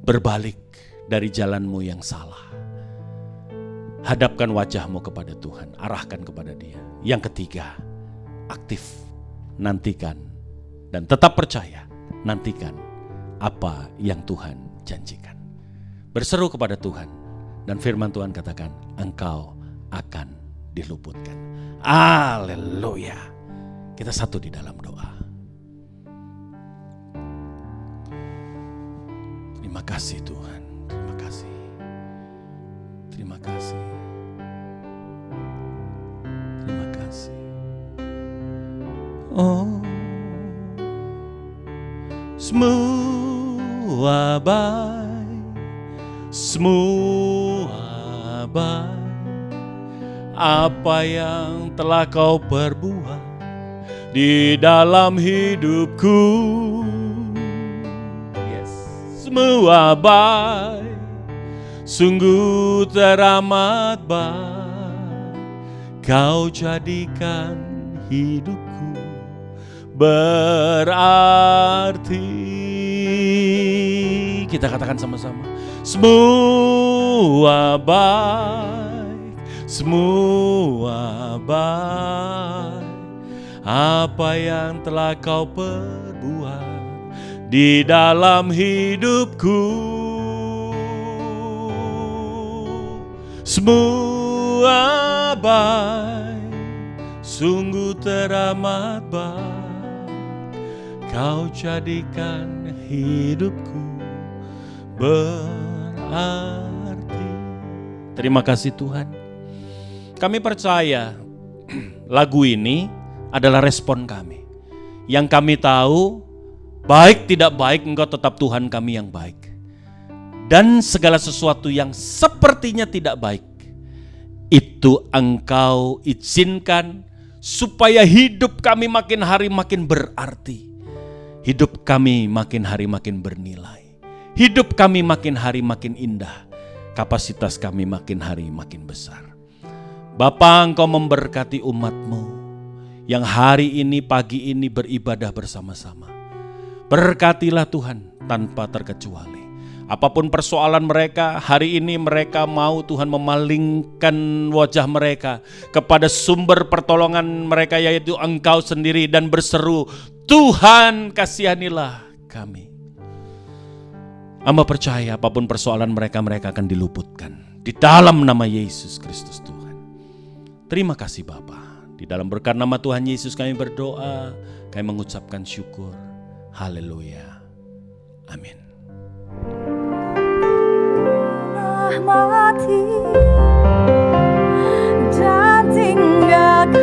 berbalik dari jalanmu yang salah. Hadapkan wajahmu kepada Tuhan, arahkan kepada Dia. Yang ketiga, aktif nantikan Dan tetap percaya, nantikan apa yang Tuhan janjikan. Berseru kepada Tuhan, dan firman Tuhan katakan, engkau akan diluputkan. Haleluya. Kita satu di dalam doa. Terima kasih Tuhan, terima kasih. Terima kasih. Terima kasih. Oh, semua baik, semua baik. Apa yang telah kau perbuat di dalam hidupku, yes, semua baik, sungguh teramat baik. Kau jadikan hidupku berarti. Kita katakan sama-sama, semua baik, semua baik. Apa yang telah kau perbuat di dalam hidupku, semua baik, sungguh teramat baik. Kau jadikan hidupku berarti. Terima kasih Tuhan. Kami percaya lagu ini adalah respon kami. Yang kami tahu, baik tidak baik, Engkau tetap Tuhan kami yang baik. Dan segala sesuatu yang sepertinya tidak baik, itu Engkau izinkan supaya hidup kami makin hari makin berarti. Hidup kami makin hari makin bernilai. Hidup kami makin hari makin indah. Kapasitas kami makin hari makin besar. Bapa, Engkau memberkati umat-Mu yang hari ini, pagi ini beribadah bersama-sama. Berkatilah Tuhan tanpa terkecuali. Apapun persoalan mereka, hari ini mereka mau Tuhan memalingkan wajah mereka kepada sumber pertolongan mereka, yaitu Engkau sendiri, dan berseru, Tuhan kasihanilah kami. Hamba percaya apapun persoalan mereka, mereka akan diluputkan di dalam nama Yesus Kristus Tuhan. Terima kasih Bapa. Di dalam berkat nama Tuhan Yesus kami berdoa, kami mengucapkan syukur. Haleluya. Amin.
Mati dan tinggalkan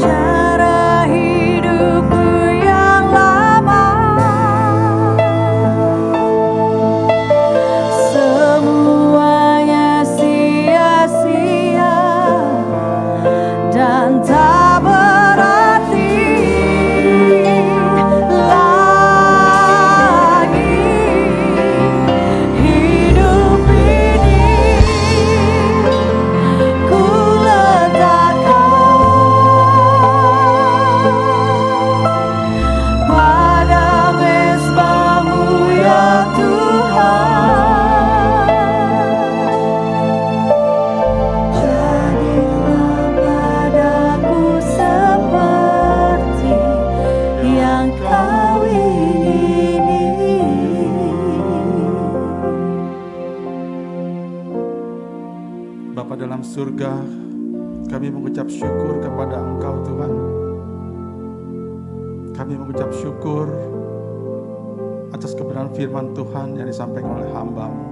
cara hidupku yang lama. Semuanya sia-sia dan tak berarti lagi. Hidup ini ku letakkan pada mezbah-Mu ya Tuhan. Jadilah padaku seperti yang Kau ingini.
Bapa dalam surga, kami mengucap syukur kepada Engkau Tuhan. Kami mengucap syukur atas kebenaran firman Tuhan yang disampaikan oleh hamba-Mu.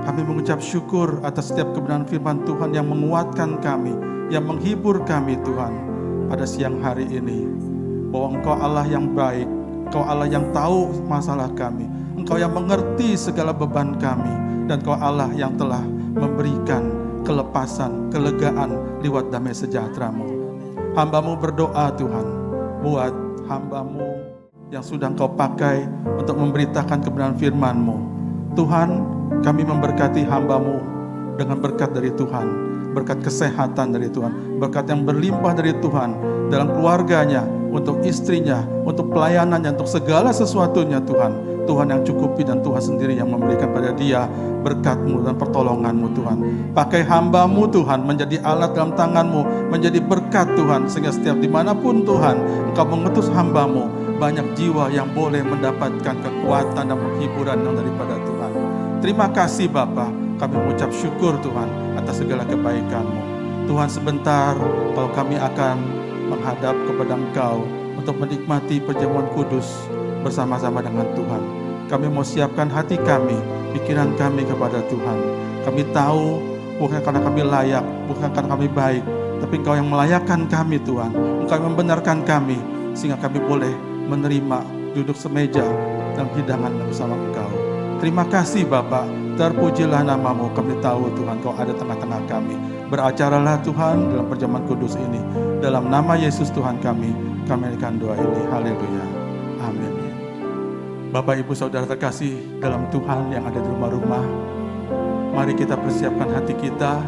Kami mengucap syukur atas setiap kebenaran firman Tuhan yang menguatkan kami, yang menghibur kami Tuhan pada siang hari ini. Bahwa Engkau Allah yang baik, Engkau Allah yang tahu masalah kami, Engkau yang mengerti segala beban kami, dan Engkau Allah yang telah memberikan kelepasan, kelegaan lewat damai sejahtera-Mu. Hamba-Mu berdoa Tuhan, buat hamba-Mu yang sudah Engkau pakai untuk memberitakan kebenaran firman-Mu. Tuhan, kami memberkati hamba-Mu dengan berkat dari Tuhan, berkat kesehatan dari Tuhan, berkat yang berlimpah dari Tuhan dalam keluarganya, untuk istrinya, untuk pelayanannya, untuk segala sesuatunya Tuhan. Tuhan yang cukupi dan Tuhan sendiri yang memberikan pada dia berkat-Mu dan pertolongan-Mu Tuhan. Pakai hamba-Mu Tuhan menjadi alat dalam tangan-Mu, menjadi berkat Tuhan, sehingga setiap dimanapun Tuhan Engkau mengutus hamba-Mu, banyak jiwa yang boleh mendapatkan kekuatan dan penghiburan yang daripada Tuhan. Terima kasih Bapa, kami mengucap syukur Tuhan atas segala kebaikan-Mu. Tuhan, sebentar kalau kami akan menghadap kepada Engkau untuk menikmati perjamuan kudus bersama-sama dengan Tuhan. Kami mau siapkan hati kami, pikiran kami kepada Tuhan. Kami tahu bukan karena kami layak, bukan karena kami baik, tapi Engkau yang melayakkan kami Tuhan. Engkau yang membenarkan kami, sehingga kami boleh menerima duduk semeja dan hidangan bersama Engkau. Terima kasih Bapa, terpujilah nama-Mu. Kami tahu Tuhan Kau ada tengah-tengah kami. Beracaralah Tuhan dalam perjamuan kudus ini. Dalam nama Yesus Tuhan kami akan doa ini. Haleluya. Amin. Bapak Ibu Saudara terkasih dalam Tuhan yang ada di rumah-rumah, mari kita persiapkan hati kita.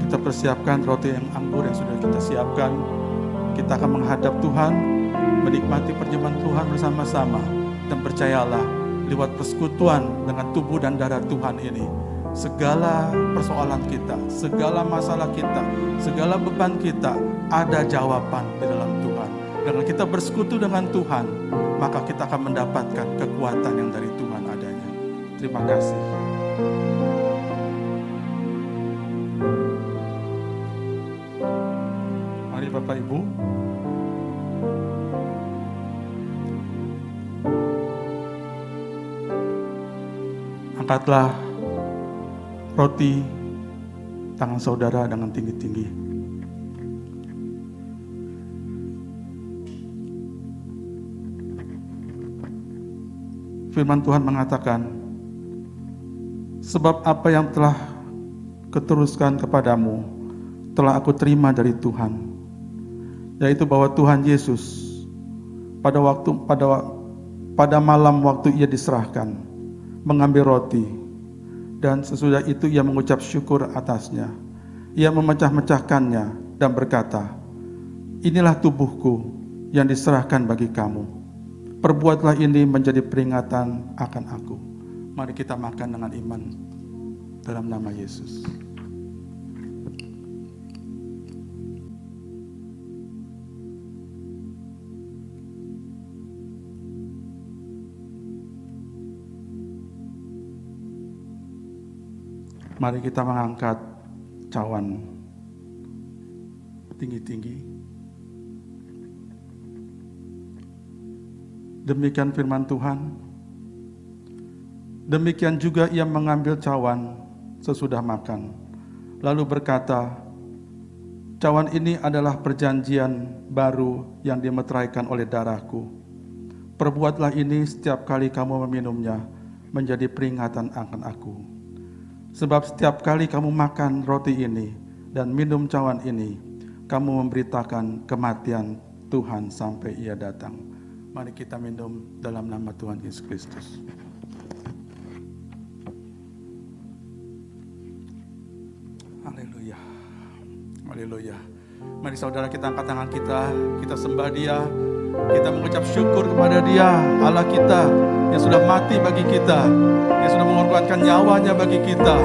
Kita persiapkan roti yang anggur yang sudah kita siapkan. Kita akan menghadap Tuhan, menikmati perjamuan Tuhan bersama-sama. Dan percayalah, lewat persekutuan dengan tubuh dan darah Tuhan ini, segala persoalan kita, segala masalah kita, segala beban kita, ada jawaban di dalam Tuhan. Dengan kita bersekutu dengan Tuhan, maka kita akan mendapatkan kekuatan yang dari Tuhan adanya. Terima kasih. Mari Bapak Ibu. Angkatlah roti tangan saudara dengan tinggi-tinggi. Firman Tuhan mengatakan, sebab apa yang telah kuteruskan kepadamu telah aku terima dari Tuhan, yaitu bahwa Tuhan Yesus pada malam waktu ia diserahkan, mengambil roti, dan sesudah itu ia mengucap syukur atasnya. Ia memecah-mecahkannya dan berkata, inilah tubuhku yang diserahkan bagi kamu. Perbuatlah ini menjadi peringatan akan aku. Mari kita makan dengan iman dalam nama Yesus. Mari kita mengangkat cawan tinggi-tinggi. Demikian firman Tuhan. Demikian juga ia mengambil cawan sesudah makan, lalu berkata, cawan ini adalah perjanjian baru yang dimeteraikan oleh darahku. Perbuatlah ini setiap kali kamu meminumnya, menjadi peringatan akan aku. Sebab setiap kali kamu makan roti ini dan minum cawan ini, kamu memberitakan kematian Tuhan sampai ia datang. Mari kita minum dalam nama Tuhan Yesus Kristus. Haleluya. Haleluya. Mari saudara kita angkat tangan kita sembah Dia. Kita mengucap syukur kepada Dia, Allah kita yang sudah mati bagi kita, yang sudah mengorbankan nyawanya bagi kita.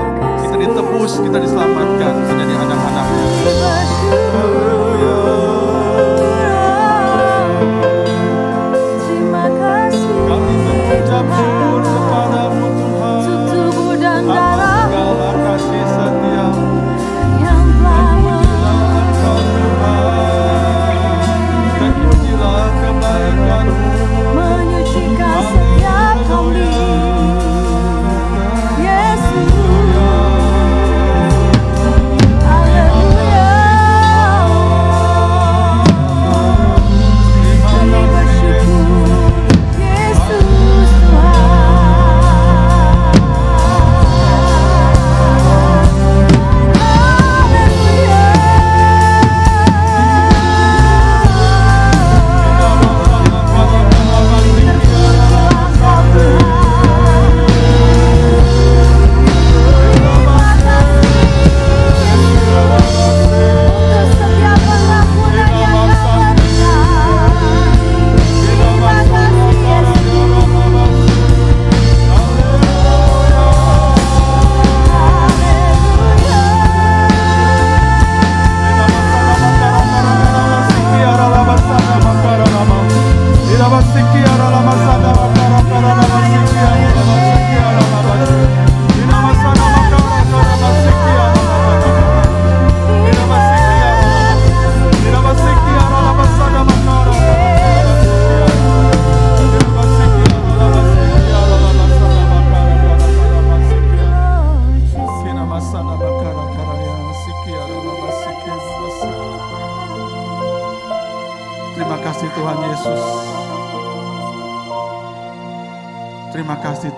Kita ditebus, kita diselamatkan menjadi anak-anak-Nya. Kami mengucap syukur kepada-Mu Tuhan, atas segala kasih setia-Mu yang telah Engkau Tuhan. Terpujilah kebaikan-Mu,
menyucikan setiap kami. Yesus, haleluya.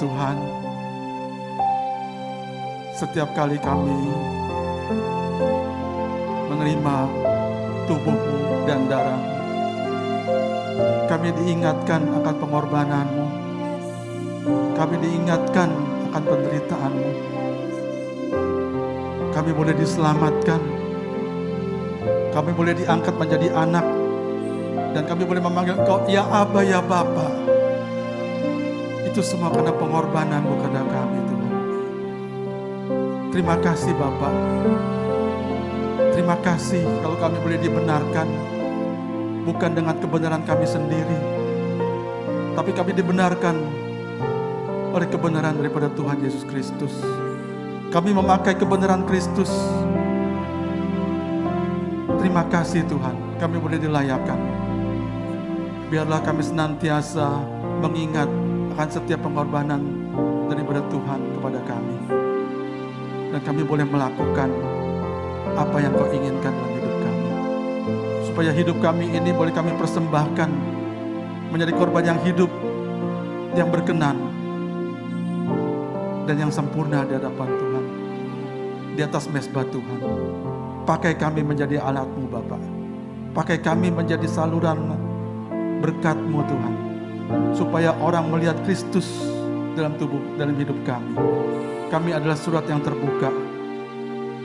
Tuhan, setiap kali kami menerima tubuh-Mu dan darah, kami diingatkan akan pengorbanan-Mu, kami diingatkan akan penderitaan-Mu, kami boleh diselamatkan, kami boleh diangkat menjadi anak, dan kami boleh memanggil Engkau ya Aba, ya Bapa. Itu semua karena pengorbanan-Mu kepada kami, Tuhan. Terima kasih Bapa. Terima kasih kalau kami boleh dibenarkan, bukan dengan kebenaran kami sendiri, tapi kami dibenarkan oleh kebenaran daripada Tuhan Yesus Kristus. Kami memakai kebenaran Kristus. Terima kasih Tuhan, kami boleh dilayakkan. Biarlah kami senantiasa mengingat akan setiap pengorbanan daripada Tuhan kepada kami. Dan kami boleh melakukan apa yang Kau inginkan dalam hidup kami. Supaya hidup kami ini boleh kami persembahkan menjadi korban yang hidup, yang berkenan, dan yang sempurna di hadapan Tuhan, di atas mezbah Tuhan. Pakai kami menjadi alat-Mu Bapa. Pakai kami menjadi saluran berkat-Mu Tuhan, supaya orang melihat Kristus dalam tubuh, dalam hidup kami. Kami adalah surat yang terbuka.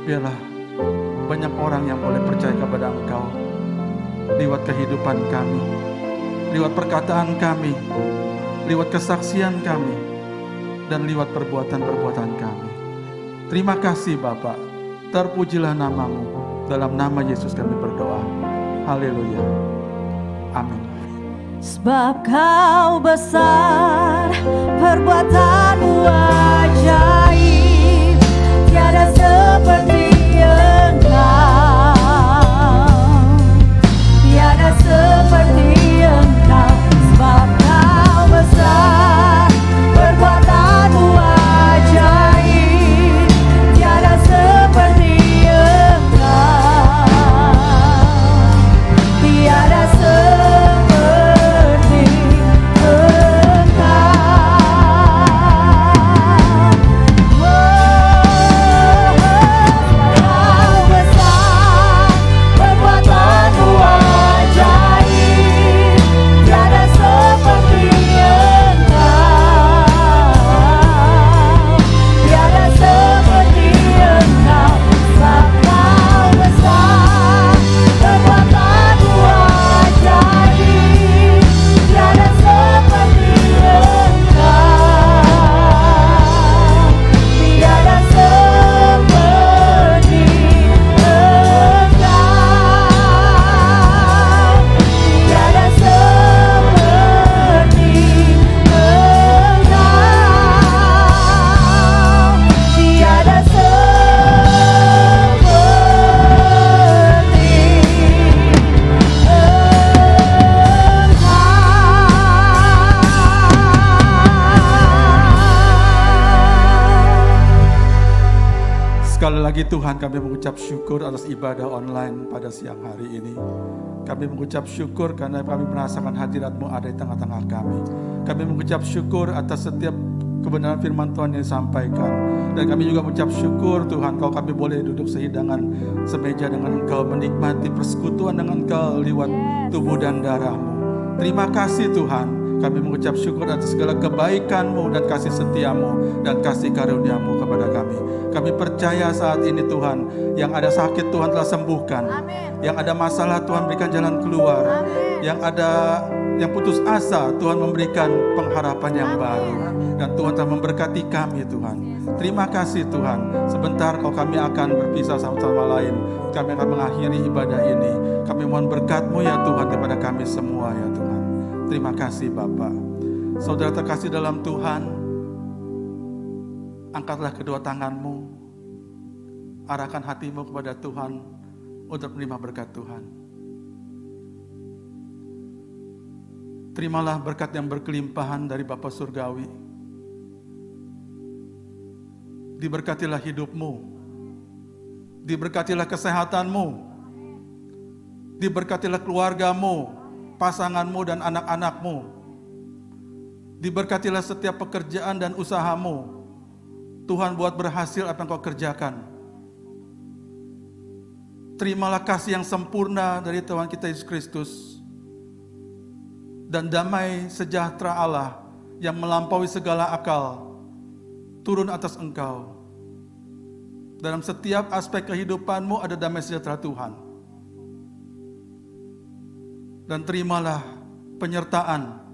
Biarlah banyak orang yang boleh percaya kepada Engkau lewat kehidupan kami, lewat perkataan kami, lewat kesaksian kami, dan lewat perbuatan-perbuatan kami. Terima kasih Bapa. Terpujilah nama-Mu. Dalam nama Yesus kami berdoa. Haleluya. Amin.
Sebab Kau besar, perbuatan-Mu ajaib, tiada seperti Engkau, tiada seperti Engkau. Sebab Kau besar, perbuatan-Mu ajaib, tiada seperti Engkau, tiada seperti Engkau. Kau besar, perbuatan-Mu ajaib, tiada seperti Engkau, tiada seperti Engkau. Sebab Kau besar, perbuatan-Mu ajaib, tiada seperti Engkau, tiada seperti
Sekali lagi Tuhan, kami mengucap syukur atas ibadah online pada siang hari ini. Kami mengucap syukur karena kami merasakan hadirat-Mu ada di tengah-tengah kami. Kami mengucap syukur atas setiap kebenaran firman Tuhan yang disampaikan. Dan kami juga mengucap syukur Tuhan, kalau kami boleh duduk sehidangan semeja dengan Engkau, menikmati persekutuan dengan Engkau lewat tubuh dan darah-Mu. Terima kasih Tuhan. Kami mengucap syukur atas segala kebaikan-Mu dan kasih setia-Mu dan kasih karunia-Mu kepada kami. Kami percaya saat ini Tuhan, yang ada sakit Tuhan telah sembuhkan.
Amin.
Yang ada masalah Tuhan berikan jalan keluar.
Amin.
Yang ada yang putus asa Tuhan memberikan pengharapan yang baru. Dan Tuhan telah memberkati kami Tuhan. Terima kasih Tuhan. Sebentar kalau kami akan berpisah satu sama lain, kami akan mengakhiri ibadah ini. Kami mohon berkat-Mu ya Tuhan kepada kami semua ya Tuhan. Terima kasih Bapa. Saudara terkasih dalam Tuhan, angkatlah kedua tangan-Mu, arahkan hatimu kepada Tuhan untuk menerima berkat Tuhan. Terimalah berkat yang berkelimpahan dari Bapa Surgawi. Diberkatilah hidupmu, diberkatilah kesehatanmu, diberkatilah keluargamu, pasanganmu dan anak-anakmu. Diberkatilah setiap pekerjaan dan usahamu. Tuhan buat berhasil apa yang kau kerjakan. Terimalah kasih yang sempurna dari Tuhan kita Yesus Kristus. Dan damai sejahtera Allah yang melampaui segala akal turun atas engkau. Dalam setiap aspek kehidupanmu ada damai sejahtera Tuhan. Dan terimalah penyertaan,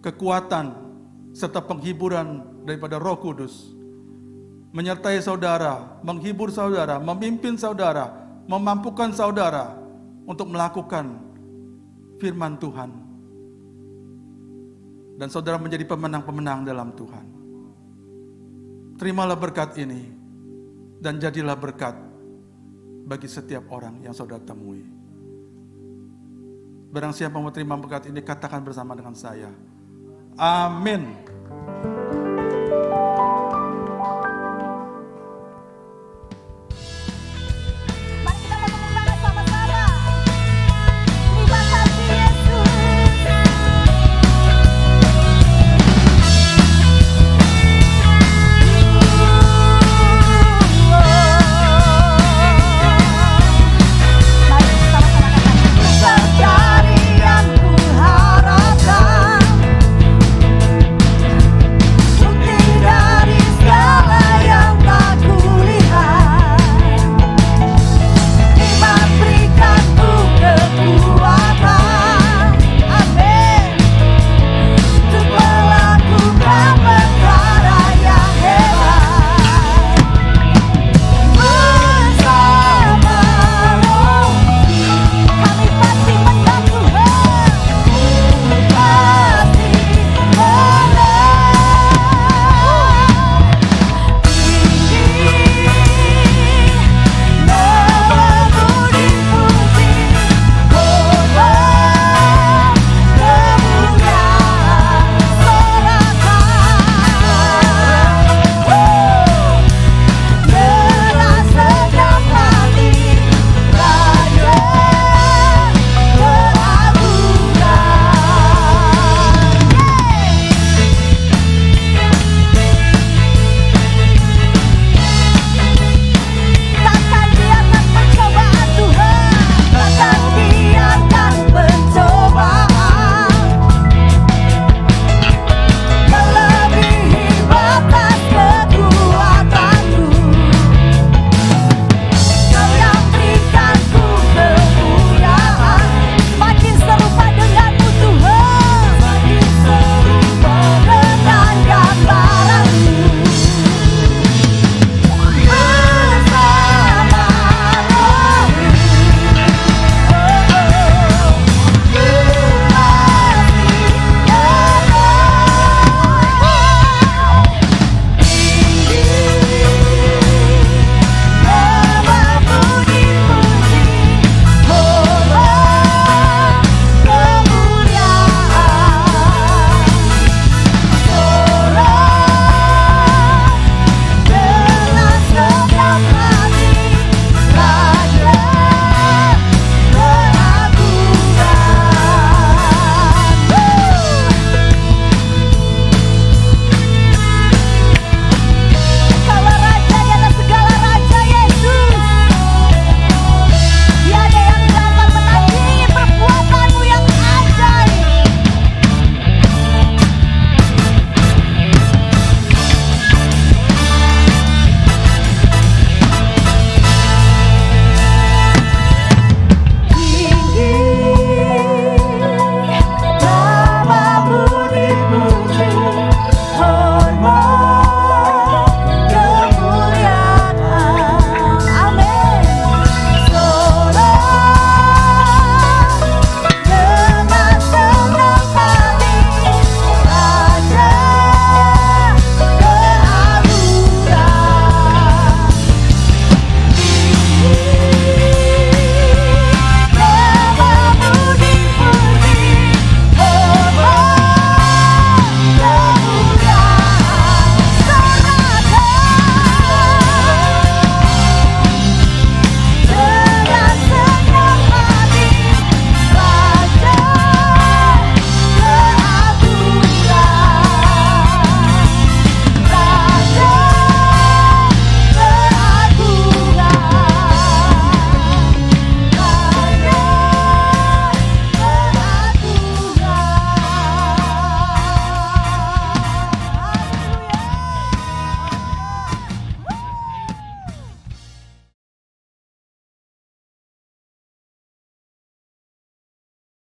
kekuatan, serta penghiburan daripada Roh Kudus. Menyertai saudara, menghibur saudara, memimpin saudara, memampukan saudara untuk melakukan firman Tuhan. Dan saudara menjadi pemenang-pemenang dalam Tuhan. Terimalah berkat ini dan jadilah berkat bagi setiap orang yang saudara temui. Barang siapa mau terima berkat ini, katakan bersama dengan saya. Amin.